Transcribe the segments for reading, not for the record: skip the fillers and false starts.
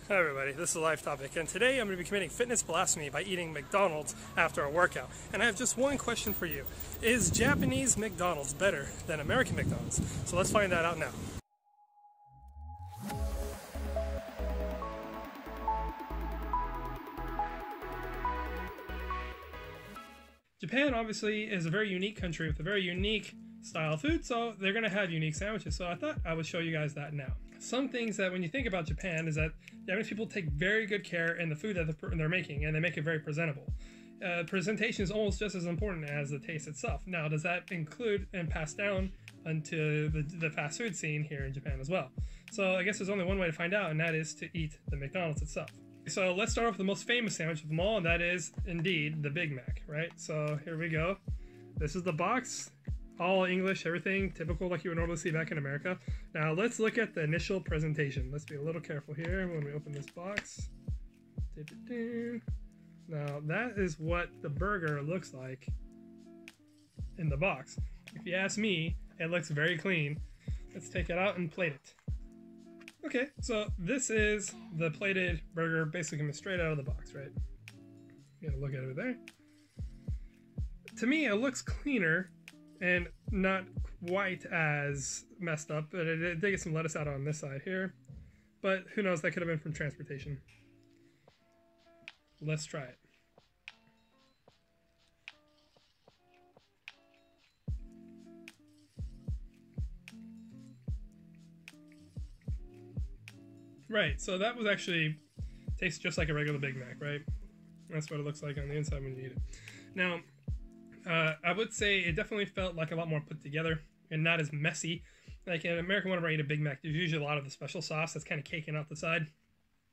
Hi everybody, this is a live topic, and today I'm going to be committing fitness blasphemy by eating McDonald's after a workout. And I have just one question for you. Is Japanese McDonald's better than American McDonald's? So let's find that out now. Japan obviously is a very unique country with a very unique style of food, so they're going to have unique sandwiches. So I thought I would show you guys that now. Some things that when you think about Japan is that Japanese people take very good care in the food that they're making, and they make it very presentable. Presentation is almost just as important as the taste itself. Now, does that include and pass down onto the fast food scene here in Japan as well? So I guess there's only one way to find out, and that is to eat the McDonald's itself. So let's start off with the most famous sandwich of them all, and that is indeed the Big Mac, right? So here we go. This is the box. All English, everything typical like you would normally see back in America. Now let's look at the initial presentation. Let's be a little careful here when we open this box. Now that is what the burger looks like in the box. If you ask me, it looks very clean. Let's take it out and plate it. Okay, so this is the plated burger, basically coming straight out of the box, right? You gotta look at it there. To me, it looks cleaner and not quite as messed up, but it did get some lettuce out on this side here. But who knows, that could have been from transportation. Let's try it. Right, so that was actually tastes just like a regular Big Mac, right? That's what it looks like on the inside when you eat it. Now, I would say it definitely felt like a lot more put together and not as messy. Like in American, whenever I eat a Big Mac, there's usually a lot of the special sauce that's kind of caking out the side,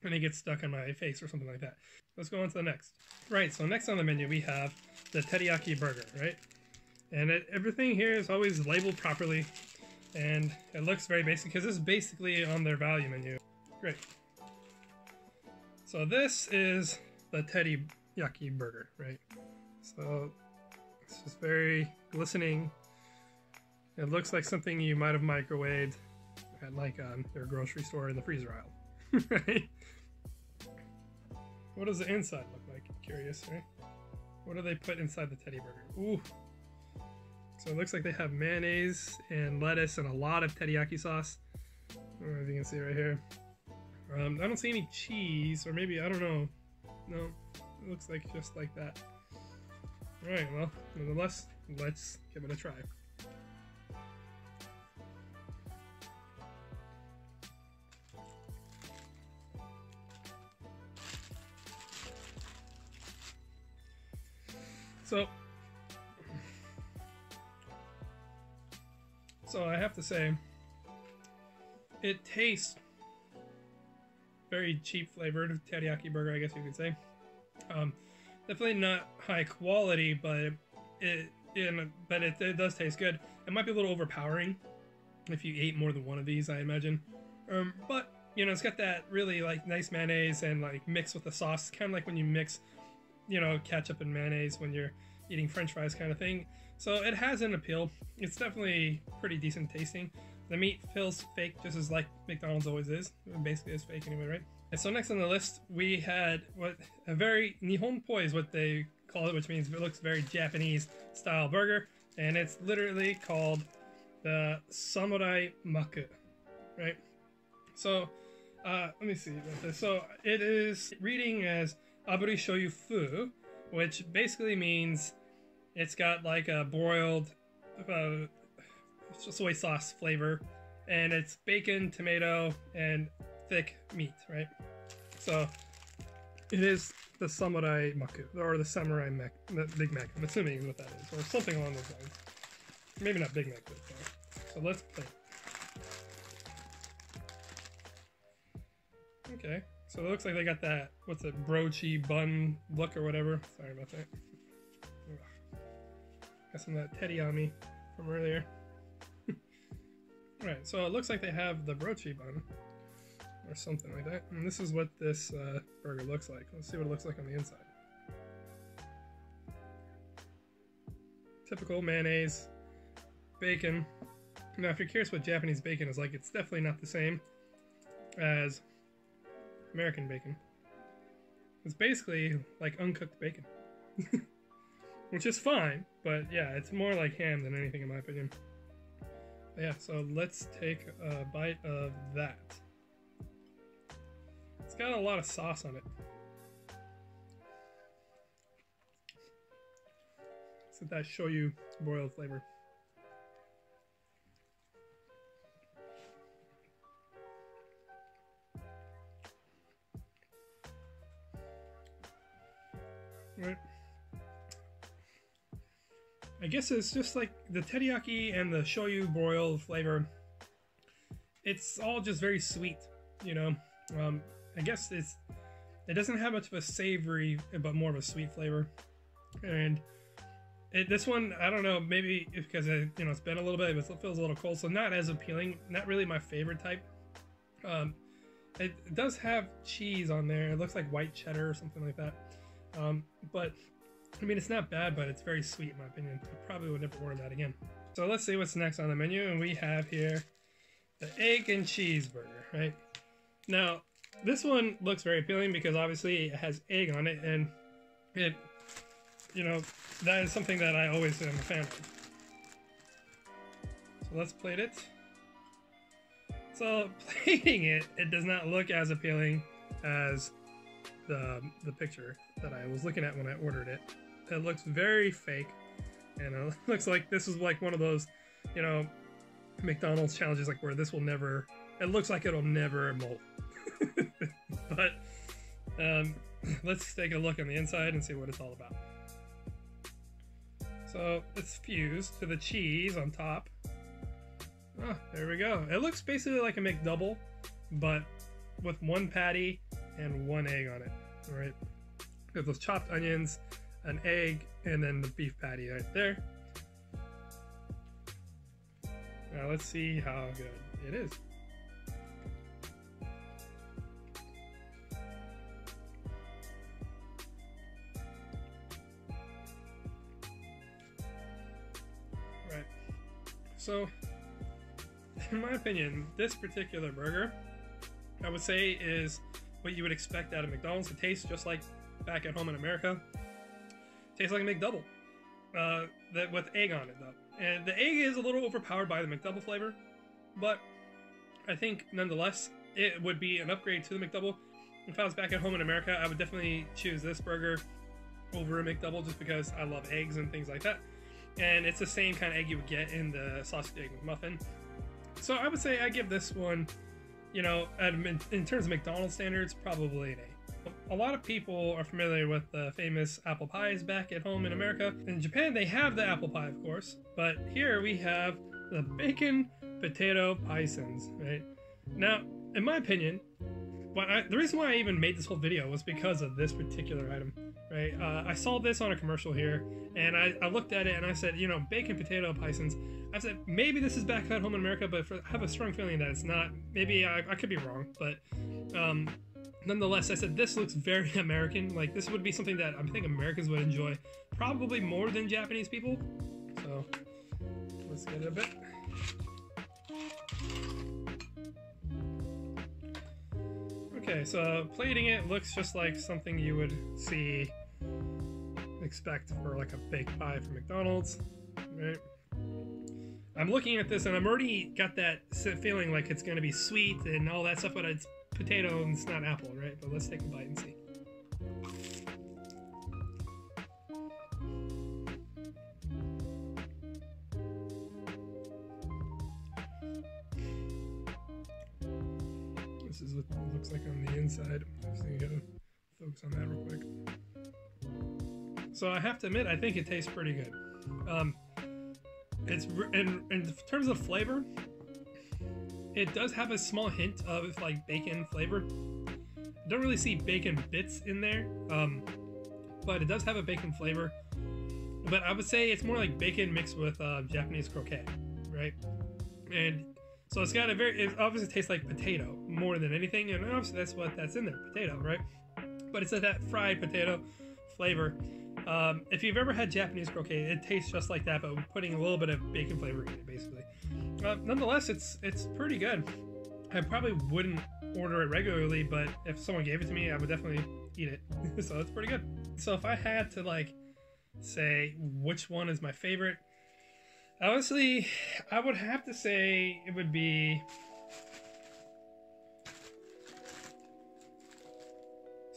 and it gets stuck on my face or something like that. Let's go on to the next. Right, so next on the menu we have the Teriyaki Burger, right? And everything here is always labeled properly, and it looks very basic because this is basically on their value menu. Great. So this is the Teriyaki Burger, right? So it's just very glistening. It looks like something you might have microwaved at like their grocery store in the freezer aisle, right? What does the inside look like? I'm curious, right? What do they put inside the Teddy Burger? Ooh. So it looks like they have mayonnaise and lettuce and a lot of teriyaki sauce. I don't know if you can see right here. I don't see any cheese, or maybe, I don't know. No, it looks like just like that. Alright, well, nonetheless, let's give it a try. So I have to say, it tastes very cheap flavored teriyaki burger, I guess you could say. Definitely not high quality, but it does taste good. It might be a little overpowering if you ate more than one of these, I imagine. But you know, it's got that really like nice mayonnaise and like mixed with the sauce, kind of like when you mix, you know, ketchup and mayonnaise when you're eating French fries, kind of thing. So it has an appeal. It's definitely pretty decent tasting. The meat feels fake, just as like McDonald's always is. Basically, it's fake anyway, right? And so next on the list, we had what a very Nihonpoi is what they call it, which means it looks very Japanese style burger, and it's literally called the Samurai Maku, right? So let me see about this. So it is reading as Aburi Shoyu Fu, which basically means it's got like a broiled soy sauce flavor, and it's bacon, tomato, and thick meat, right? So it is the Samurai Maku, or the Samurai Mac, the Big Mac. I'm assuming is what that is, or something along those lines. Maybe not Big Mac, but so let's play. Okay, so it looks like they got that, what's it, broachy bun look or whatever. Sorry about that. Got some of that teriyaki from earlier. Right, so it looks like they have the broachy bun or something like that, and this is what this burger looks like. Let's see what it looks like on the inside. Typical mayonnaise, bacon. Now, if you're curious what Japanese bacon is like, it's definitely not the same as American bacon. It's basically like uncooked bacon. Which is fine, but yeah, it's more like ham than anything in my opinion. But yeah, so let's take a bite of that. It's got a lot of sauce on it. So that shoyu broiled flavor. Right. I guess it's just like the teriyaki and the shoyu broiled flavor. It's all just very sweet, you know. I guess it doesn't have much of a savory, but more of a sweet flavor. And this one, I don't know, maybe because it's been a little bit, it feels a little cold, so not as appealing. Not really my favorite type. It does have cheese on there. It looks like white cheddar or something like that. But I mean, it's not bad, but it's very sweet in my opinion. I probably would never order that again. So let's see what's next on the menu, and we have here the egg and cheeseburger, right? Now, this one looks very appealing because obviously it has egg on it, and it, that is something that I always am a fan of. So let's plate it. So plating it does not look as appealing as the picture that I was looking at when I ordered it. It looks very fake, and it looks like this is like one of those, McDonald's challenges, like where this will never. It looks like it'll never mold. But let's take a look on the inside and see what it's all about. So it's fused to the cheese on top. Oh, there we go. It looks basically like a McDouble, but with one patty and one egg on it. All right. Got those chopped onions, an egg, and then the beef patty right there. Now let's see how good it is. Right. So, in my opinion, this particular burger, I would say, is what you would expect out of McDonald's. It tastes just like back at home in America. Tastes like a McDouble, that with egg on it though. And the egg is a little overpowered by the McDouble flavor, but I think nonetheless it would be an upgrade to the McDouble. If I was back at home in America, I would definitely choose this burger over a McDouble just because I love eggs and things like that. And it's the same kind of egg you would get in the sausage egg McMuffin. So I would say I give this one, in terms of McDonald's standards, probably an A. A lot of people are familiar with the famous apple pies back at home in America. In Japan, they have the apple pie, of course, but here we have the bacon potato paisans, right? Now, in my opinion, the reason why I even made this whole video was because of this particular item, right? I saw this on a commercial here, and I looked at it and I said, bacon potato paisans. I said, maybe this is back at home in America, but I have a strong feeling that it's not. Maybe I could be wrong, but nonetheless, I said this looks very American. Like, this would be something that I think Americans would enjoy probably more than Japanese people. So let's get it a bit. Okay, so plating it looks just like something you would expect for like a baked pie from McDonald's, right? I'm looking at this and I'm already got that feeling like it's going to be sweet and all that stuff, but it's potato and it's not apple, right? But let's take a bite and see. This is what it looks like on the inside. So you gotta focus on that real quick. So I have to admit, I think it tastes pretty good. It's in terms of flavor, it does have a small hint of like bacon flavor. I don't really see bacon bits in there, but it does have a bacon flavor. But I would say it's more like bacon mixed with Japanese croquette, right? And so it's got it obviously tastes like potato more than anything, and obviously that's in there, potato, right? But it's that fried potato flavor. If you've ever had Japanese croquette, it tastes just like that, but we're putting a little bit of bacon flavor in it, basically. Nonetheless, it's pretty good. I probably wouldn't order it regularly, but if someone gave it to me, I would definitely eat it. So it's pretty good. So if I had to like say which one is my favorite, honestly, I would have to say it would be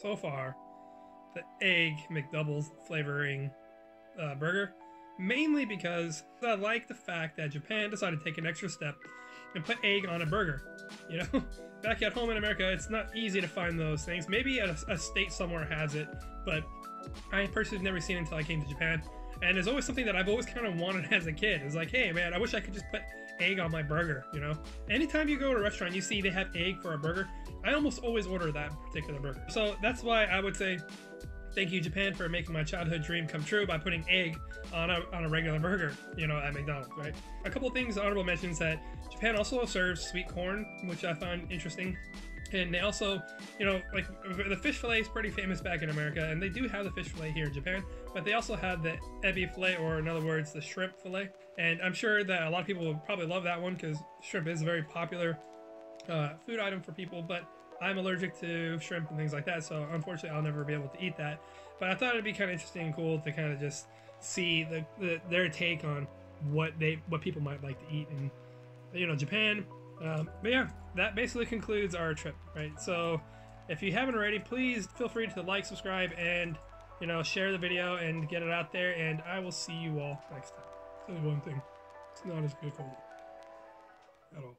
so far the egg McDouble flavoring burger, mainly because I like the fact that Japan decided to take an extra step and put egg on a burger. You know, back at home in America, it's not easy to find those things. Maybe a state somewhere has it, but I personally have never seen it until I came to Japan. And it's always something that I've always kind of wanted as a kid. It's like, hey man, I wish I could just put egg on my burger, you know? Anytime you go to a restaurant, you see they have egg for a burger, I almost always order that particular burger. So that's why I would say thank you, Japan, for making my childhood dream come true by putting egg on a regular burger, you know, at McDonald's, right? A couple of things, honorable mentions, that Japan also serves sweet corn, which I find interesting. And they also, you know, like the fish fillet is pretty famous back in America, and they do have the fish fillet here in Japan, but they also have the ebi fillet, or in other words, the shrimp fillet. And I'm sure that a lot of people would probably love that one because shrimp is a very popular food item for people, but I'm allergic to shrimp and things like that, so unfortunately I'll never be able to eat that. But I thought it'd be kind of interesting and cool to kind of just see their take on what people might like to eat in, you know, Japan. But yeah, that basically concludes our trip, right? So if you haven't already, please feel free to like, subscribe, and, you know, share the video and get it out there, and I will see you all next time. There's one thing, it's not as good for you at all.